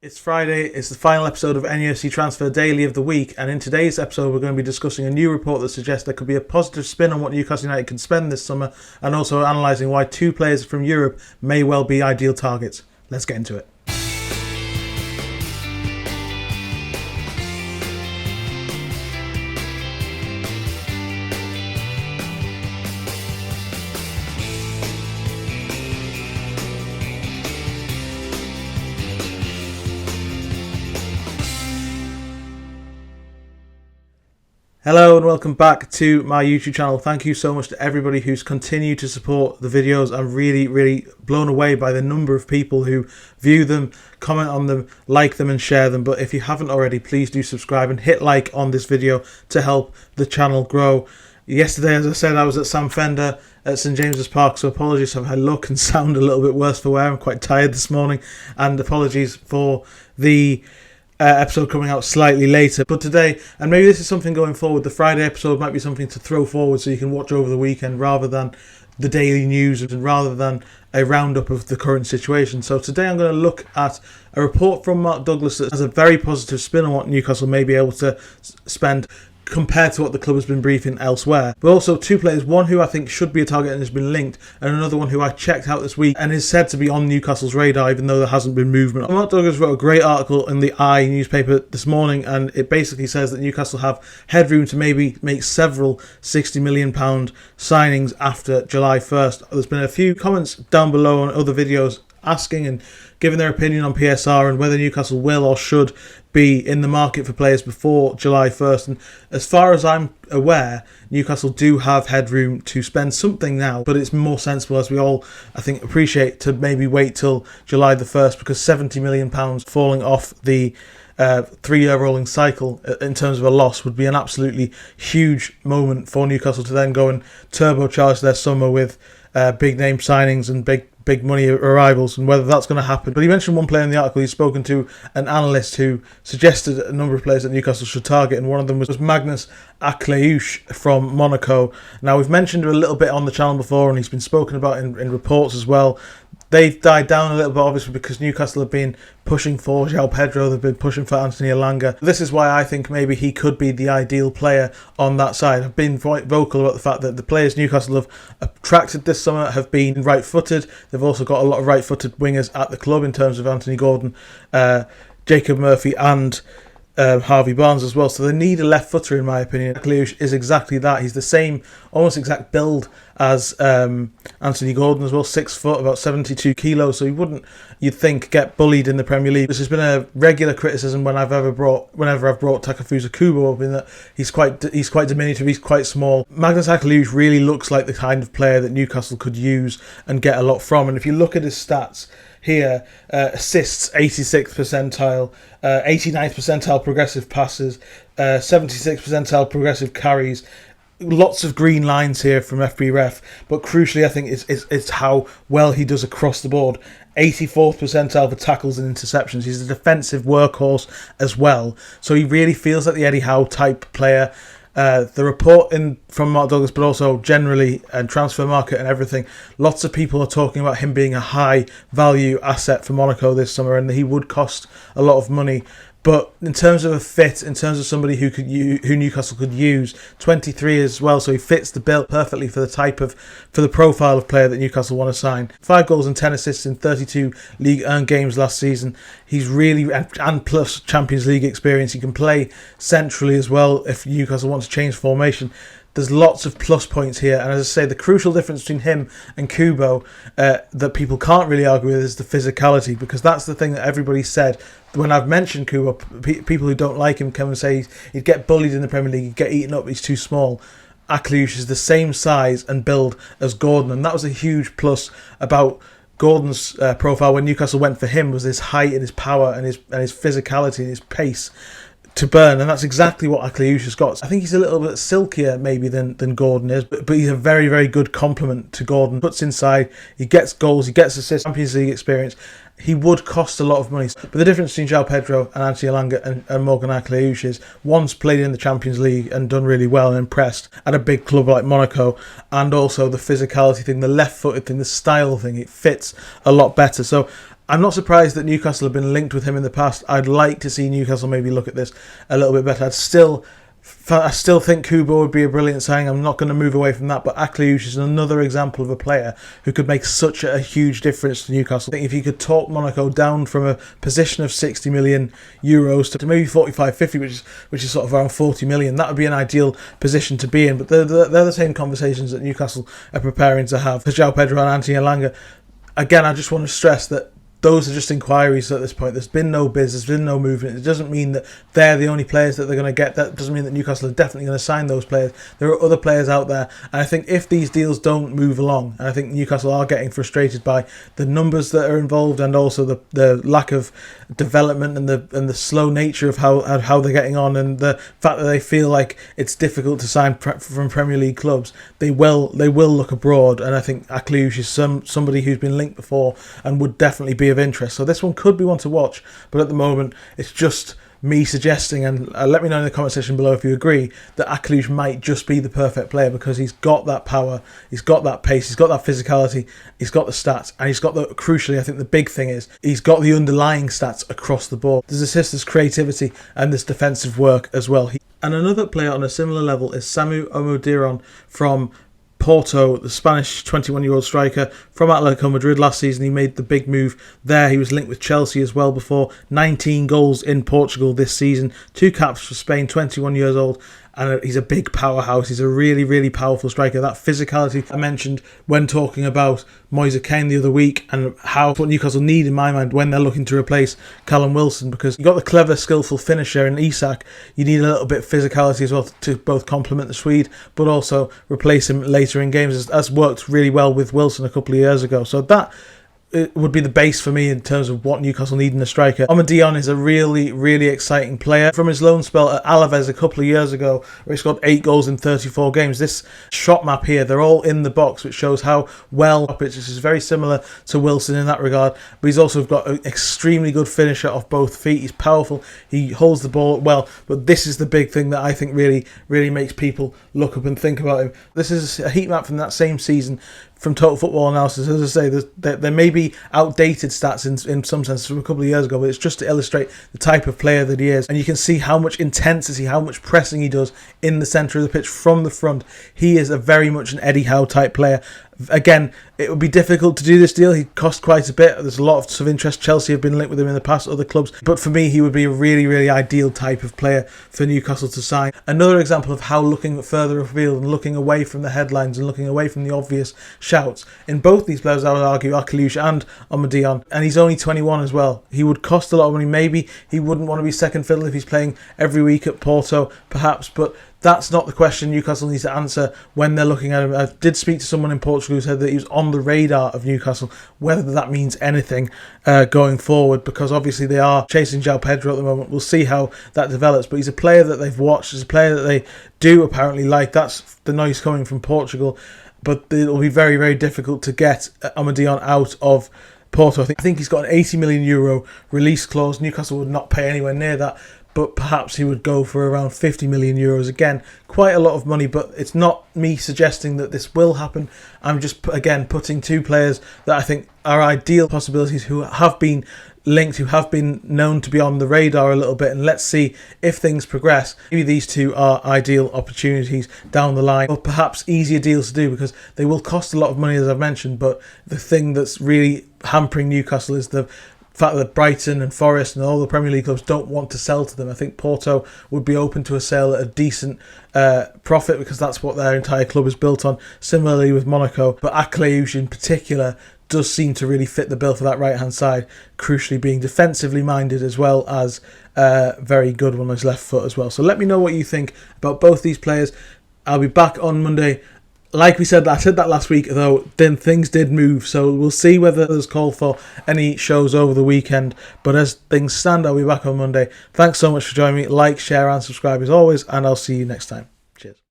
It's Friday, it's the final episode of NUFC Transfer Daily of the week, and in today's episode we're going to be discussing a new report that suggests there could be a positive spin on what Newcastle United can spend this summer, and also analysing why two players from Europe may well be ideal targets. Let's get into it. Hello and welcome back to my YouTube channel. Thank you so much to everybody who's continued to support the videos. I'm really blown away by the number of people who view them, comment on them, like them and share them. But if you haven't already, please do subscribe and hit like on this video to help the channel grow. Yesterday, as I said, I was at Sam Fender at St James's Park, so apologies if I look and sound a little bit worse for wear. I'm quite tired this morning, and apologies for the episode coming out slightly later. But today, and maybe this is something going forward, the Friday episode might be something to throw forward so you can watch over the weekend rather than the daily news and rather than a roundup of the current situation. So today I'm going to look at a report from Mark Douglas that has a very positive spin on what Newcastle may be able to spend compared to what the club has been briefing elsewhere. But also two players, one who I think should be a target and has been linked, and another one who I checked out this week and is said to be on Newcastle's radar even though there hasn't been movement. Mark Douglas wrote a great article in the Eye newspaper this morning, and it basically says that Newcastle have headroom to maybe make several £60 million signings after July 1st. There's been a few comments down below on other videos asking and giving their opinion on PSR and whether Newcastle will or should be in the market for players before July 1st. And as far as I'm aware, Newcastle do have headroom to spend something now, but it's more sensible, as we all, I think, appreciate, to maybe wait till July the 1st, because £70 million falling off the 3-year rolling cycle in terms of a loss would be an absolutely huge moment for Newcastle to then go and turbocharge their summer with big name signings and big money arrivals, and whether that's going to happen. But he mentioned one player in the article. He's spoken to an analyst who suggested a number of players that Newcastle should target, and one of them was Maghnes Akliouche from Monaco. Now, we've mentioned him a little bit on the channel before, and he's been spoken about in reports as well. They've died down a little bit, obviously, because Newcastle have been pushing for João Pedro, they've been pushing for Anthony Elanga. This is why I think maybe he could be the ideal player on that side. I've been quite vocal about the fact that the players Newcastle have attracted this summer have been right-footed. They've also got a lot of right-footed wingers at the club in terms of Anthony Gordon, Jacob Murphy and Harvey Barnes as well, so they need a left footer in my opinion. Akliouche is exactly that. He's the same, almost exact build as Anthony Gordon as well, 6 foot, about 72 kilos, so he wouldn't, you'd think, get bullied in the Premier League. This has been a regular criticism whenever I've brought Takefusa Kubo up, in that he's quite diminutive, he's quite small. Maghnes Akliouche really looks like the kind of player that Newcastle could use and get a lot from, and if you look at his stats here, assists 86th percentile, 89th percentile progressive passes, 76th percentile progressive carries. Lots of green lines here from FBref, but crucially I think it's how well he does across the board. 84th percentile for tackles and interceptions. He's a defensive workhorse as well, so he really feels like the Eddie Howe type player. The report from Mark Douglas, but also generally and transfer market and everything, lots of people are talking about him being a high value asset for Monaco this summer, and he would cost a lot of money. But in terms of a fit, in terms of somebody who Newcastle could use, 23 as well, so he fits the bill perfectly for the profile of player that Newcastle want to sign. 5 goals and 10 assists in 32 league earned games last season. He's really, and plus Champions League experience. He can play centrally as well if Newcastle wants to change formation. There's lots of plus points here, and as I say, the crucial difference between him and Kubo that people can't really argue with is the physicality, because that's the thing that everybody said when I've mentioned Kubo. People who don't like him come and say he'd get bullied in the Premier League, he'd get eaten up, he's too small. Akliouche is the same size and build as Gordon, and that was a huge plus about Gordon's profile when Newcastle went for him, was his height and his power and his physicality and his pace to burn, and that's exactly what Akliouche has got. I think he's a little bit silkier maybe than Gordon is, but he's a very good complement to Gordon. Puts inside, he gets goals, he gets assists, Champions League experience. He would cost a lot of money, but the difference between João Pedro and Anthony Elanga and Morgan Akliouche is one's played in the Champions League and done really well and impressed at a big club like Monaco, and also the physicality thing, the left-footed thing, the style thing, it fits a lot better. So I'm not surprised that Newcastle have been linked with him in the past. I'd like to see Newcastle maybe look at this a little bit better. I still think Kubo would be a brilliant signing. I'm not going to move away from that, but Akliouche is another example of a player who could make such a huge difference to Newcastle. I think if he could talk Monaco down from a position of 60 million euros to maybe 45, 50, which is sort of around 40 million, that would be an ideal position to be in. But they're the same conversations that Newcastle are preparing to have for João Pedro and Anthony Elanga. Again, I just want to stress that those are just inquiries at this point. There's been no bids, there's been no movement. It doesn't mean that they're the only players that they're going to get. That doesn't mean that Newcastle are definitely going to sign those players. There are other players out there. And I think if these deals don't move along, and I think Newcastle are getting frustrated by the numbers that are involved and also the lack of development and the slow nature of how they're getting on, and the fact that they feel like it's difficult to sign from Premier League clubs, they will look abroad. And I think Akliouche is somebody who's been linked before and would definitely be of interest. So this one could be one to watch, but at the moment it's just me suggesting, and let me know in the comment section below if you agree, that Akliouche might just be the perfect player, because he's got that power, he's got that pace, he's got that physicality, he's got the stats, and he's got the, crucially I think the big thing is, he's got the underlying stats across the board. There's assists, there's creativity, and there's defensive work as well. And another player on a similar level is Samu Omorodion from Porto, the Spanish 21-year-old striker from Atletico Madrid last season. He made the big move there. He was linked with Chelsea as well before. 19 goals in Portugal this season. 2 caps for Spain, 21 years old. And he's a big powerhouse. He's a really, really powerful striker. That physicality I mentioned when talking about Moise Kean the other week, and how what Newcastle need in my mind when they're looking to replace Callum Wilson, because you've got the clever, skillful finisher in Isak. You need a little bit of physicality as well to both complement the Swede, but also replace him later in games, as worked really well with Wilson a couple of years ago. So that it would be the base for me in terms of what Newcastle need in a striker. Omorodion is a really, really exciting player. From his loan spell at Alaves a couple of years ago, where he scored 8 goals in 34 games. This shot map here, they're all in the box, which shows how well this is very similar to Wilson in that regard. But he's also got an extremely good finisher off both feet. He's powerful. He holds the ball well. But this is the big thing that I think really, really makes people look up and think about him. This is a heat map from that same season from Total Football Analysis. As I say, there may be outdated stats in some sense from a couple of years ago, but it's just to illustrate the type of player that he is. And you can see how much intensity, how much pressing he does in the centre of the pitch from the front. He is a very much an Eddie Howe type player. Again, it would be difficult to do this deal. He cost quite a bit. There's a lot of interest. Chelsea have been linked with him in the past, other clubs. But for me, he would be a really, really ideal type of player for Newcastle to sign. Another example of how looking further afield and looking away from the headlines and looking away from the obvious shouts. In both these players, I would argue, Akliouche and Omorodion, and he's only 21 as well. He would cost a lot of money. Maybe he wouldn't want to be second fiddle if he's playing every week at Porto, perhaps, but that's not the question Newcastle needs to answer when they're looking at him. I did speak to someone in Portugal who said that he was on the radar of Newcastle. Whether that means anything going forward, because obviously they are chasing João Pedro at the moment. We'll see how that develops. But he's a player that they've watched. He's a player that they do apparently like. That's the noise coming from Portugal. But it'll be very, very difficult to get Omorodion out of Porto. I think he's got an €80 million release clause. Newcastle would not pay anywhere near that. But perhaps he would go for around €50 million. Again, quite a lot of money, but it's not me suggesting that this will happen. I'm just, again, putting 2 players that I think are ideal possibilities, who have been linked, who have been known to be on the radar a little bit, and let's see if things progress. Maybe these 2 are ideal opportunities down the line, or perhaps easier deals to do, because they will cost a lot of money, as I've mentioned. But the thing that's really hampering Newcastle is the fact that Brighton and Forest and all the Premier League clubs don't want to sell to them. I think Porto would be open to a sale at a decent profit, because that's what their entire club is built on. Similarly with Monaco, but Akliouche in particular does seem to really fit the bill for that right-hand side, crucially being defensively minded as well as very good on his left foot as well. So let me know what you think about both these players. I'll be back on Monday. Like we said, I said that last week, though, then things did move. So we'll see whether there's call for any shows over the weekend. But as things stand, I'll be back on Monday. Thanks so much for joining me. Like, share and subscribe as always, and I'll see you next time. Cheers.